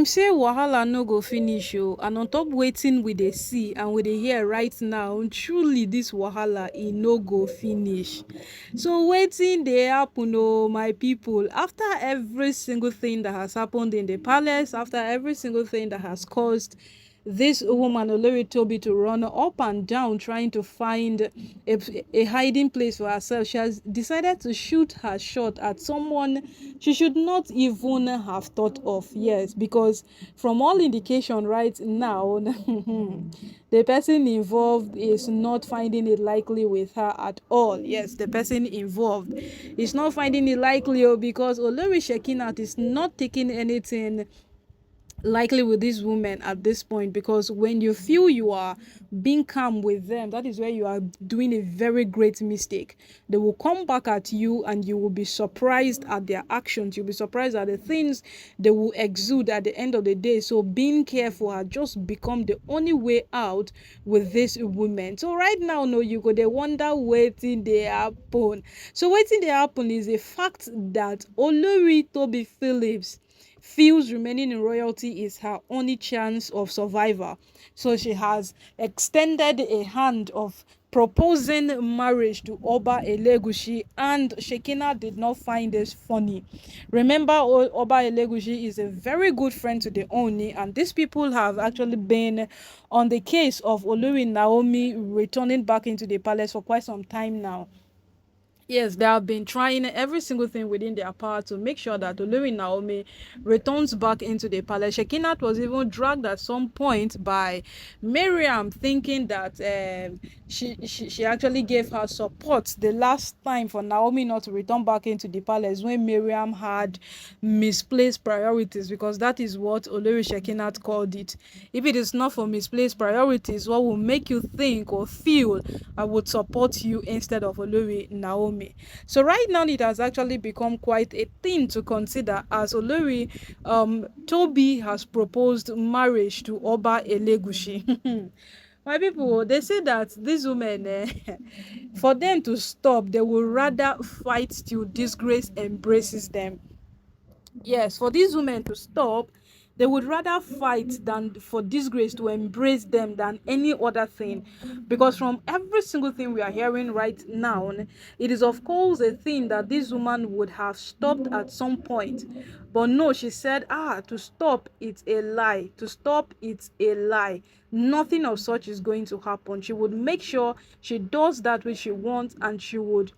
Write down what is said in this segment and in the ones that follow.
say wahala no go finish and on top waiting we dey see and we dey hear right now, truly this wahala e no go finish. So wetin dey happen my people, after every single thing that has happened in the palace, after every single thing that has caused this woman Olori Tobi to run up and down trying to find a hiding place for herself, she has decided to shoot her shot at someone she should not even have thought of. Yes, because from all indication right now the person involved is not finding it likely with her at all. Yes, the person involved is not finding it likely because Olori Shekinat is not taking anything likely with this woman at this point, because when you feel you are being calm with them, that is where you are doing a very great mistake. They will come back at you and you will be surprised at their actions. You'll be surprised at the things they will exude at the end of the day. So being careful has just become the only way out with this woman. So right now, no, you go they wonder waiting they happen. So waiting they happen is a fact that Olori Tobi Phillips feels remaining in royalty is her only chance of survival. So she has extended a hand of proposing marriage to Oba Elegushi, and Shekina did not find this funny. Remember, Oba Elegushi is a very good friend to the Ooni, and these people have actually been on the case of Olori Naomi returning back into the palace for quite some time now. Yes, they have been trying every single thing within their power to make sure that Olori Naomi returns back into the palace. Shekinat was even dragged at some point by Mariam, thinking that she actually gave her support the last time for Naomi not to return back into the palace, when Mariam had misplaced priorities, because that is what Olori Shekinat called it. If it is not for misplaced priorities, what will make you think or feel I would support you instead of Olori Naomi? So right now it has actually become quite a thing to consider, as Olori Tobi has proposed marriage to Oba Elegushi. My people, they say that these women for them to stop, they will rather fight till disgrace embraces them. Yes, for these women to stop, they would rather fight than for disgrace to embrace them than any other thing. Because from every single thing we are hearing right now, it is of course a thing that this woman would have stopped at some point. But no, she said, to stop, it's a lie. To stop, it's a lie. Nothing of such is going to happen. She would make sure she does that which she wants, and she would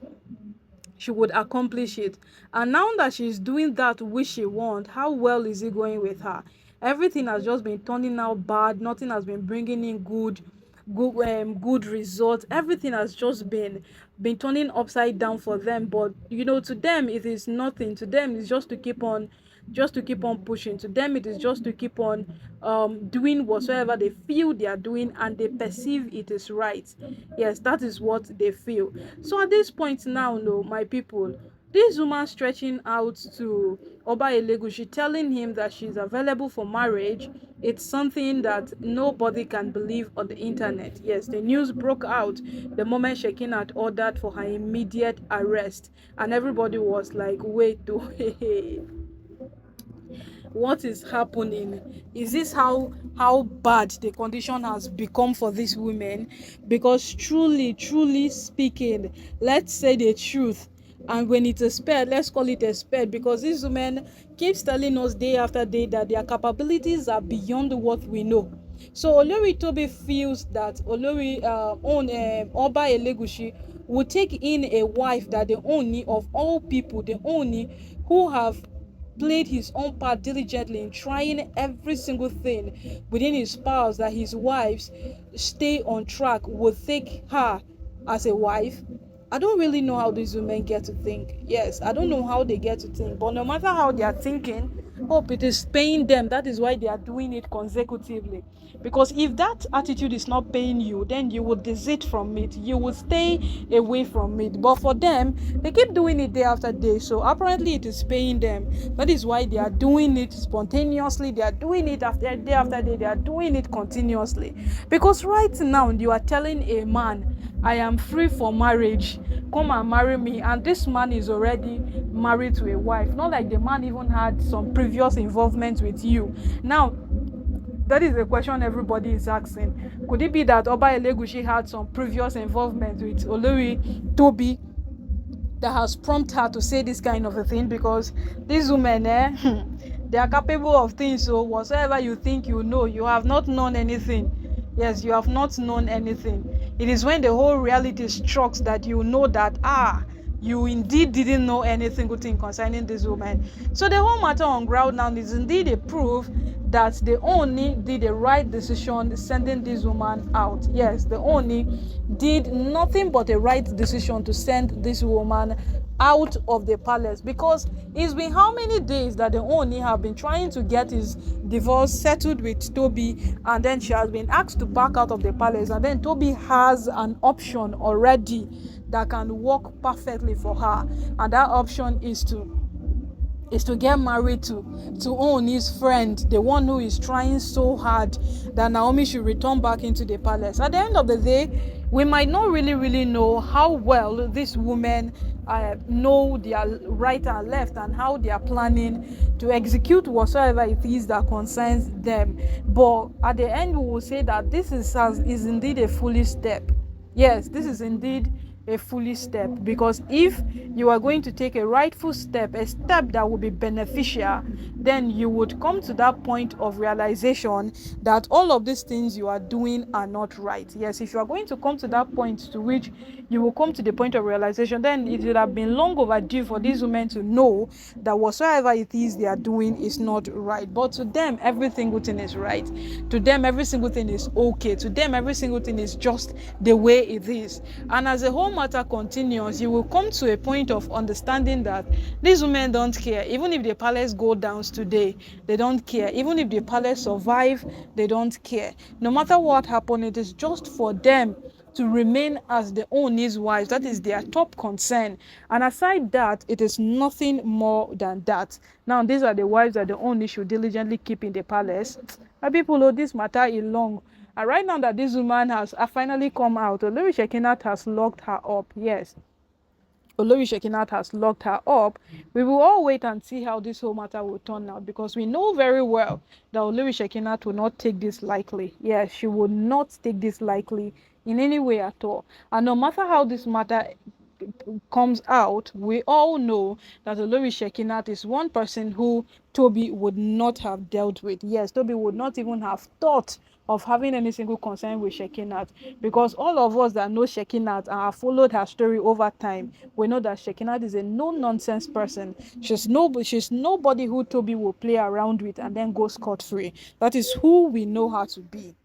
accomplish it. And now that she's doing that which she wants, how well is it going with her? Everything has just been turning out bad. Nothing has been bringing in good results. Everything has just been turning upside down for them. But to them it is nothing. To them it's just to keep on pushing. To them it is just to keep on doing whatsoever they feel they are doing, and they perceive it is right. Yes, that is what they feel. So at this point now, no, my people, this woman stretching out to Oba Elegushi, telling him that she's available for marriage, it's something that nobody can believe on the internet. Yes, the news broke out the moment Shekinat ordered for her immediate arrest, and everybody was like, wait, what is happening? Is this how bad the condition has become for these women? Because truly speaking, let's say the truth, and when it's a spade, let's call it a spade, because these women keeps telling us day after day that their capabilities are beyond what we know. So Olori Tobi feels that Olori Oba Elegushi would take in a wife that the Ooni of all people, the Ooni who have played his own part diligently in trying every single thing within his powers that his wives stay on track, would take her as a wife. I don't really know how these women get to think. Yes, I don't know how they get to think, but no matter how they are thinking, hope it is paying them. That is why they are doing it consecutively. Because if that attitude is not paying you, then you will desist from it. You will stay away from it. But for them, they keep doing it day after day. So apparently it is paying them. That is why they are doing it spontaneously. They are doing it after day after day. They are doing it continuously. Because right now, you are telling a man, I am free for marriage, come and marry me, and this man is already married to a wife. Not like the man even had some previous previous involvement with you. Now, that is the question everybody is asking. Could it be that Oba Elegushi had some previous involvement with Olori Tobi that has prompted her to say this kind of a thing? Because these women, they are capable of things. So whatsoever you think you know, you have not known anything. Yes, you have not known anything. It is when the whole reality strikes that you know that, you indeed didn't know any single thing concerning this woman. So the whole matter on ground now is indeed a proof that the Ooni did the right decision sending this woman out. Yes, the Ooni did nothing but a right decision to send this woman out of the palace, because it's been how many days that the Ooni have been trying to get his divorce settled with Tobi, and then she has been asked to back out of the palace, and then Tobi has an option already that can work perfectly for her, and that option is to get married to Ooni's friend, the one who is trying so hard that Naomi should return back into the palace. At the end of the day, we might not really know how well these women know their right and left, and how they are planning to execute whatsoever it is that concerns them. But at the end, we will say that this is indeed a foolish step. Yes, this is indeed a foolish step, because if you are going to take a rightful step, a step that will be beneficial, then you would come to that point of realization that all of these things you are doing are not right. Yes, if you are going to come to that point to which you will come to the point of realization, then it would have been long overdue for these women to know that whatsoever it is they are doing is not right. But to them, every single thing is right. To them, every single thing is okay. To them, every single thing is just the way it is. And as the whole matter continues, you will come to a point of understanding that these women don't care. Even if the palace go down today, they don't care. Even if the palace survive, they don't care. No matter what happens, it is just for them to remain as the Ooni's wives. That is their top concern. And aside that, it is nothing more than that. Now, these are the wives that the Ooni should diligently keep in the palace. And people know this matter is long. And right now that this woman has finally come out, Olori Shekinat has locked her up. Yes, Olori Shekinat has locked her up. We will all wait and see how this whole matter will turn out, because we know very well that Olori Shekinat will not take this lightly. Yes, she will not take this lightly in any way at all. And no matter how this matter comes out, we all know that Olori Shekinat is one person who Tobi would not have dealt with. Yes, Tobi would not even have thought of having any single concern with Shekinat, because all of us that know Shekinat and have followed her story over time, we know that Shekinat is a no-nonsense person. She's nobody who Tobi will play around with and then go scot-free. That is who we know her to be.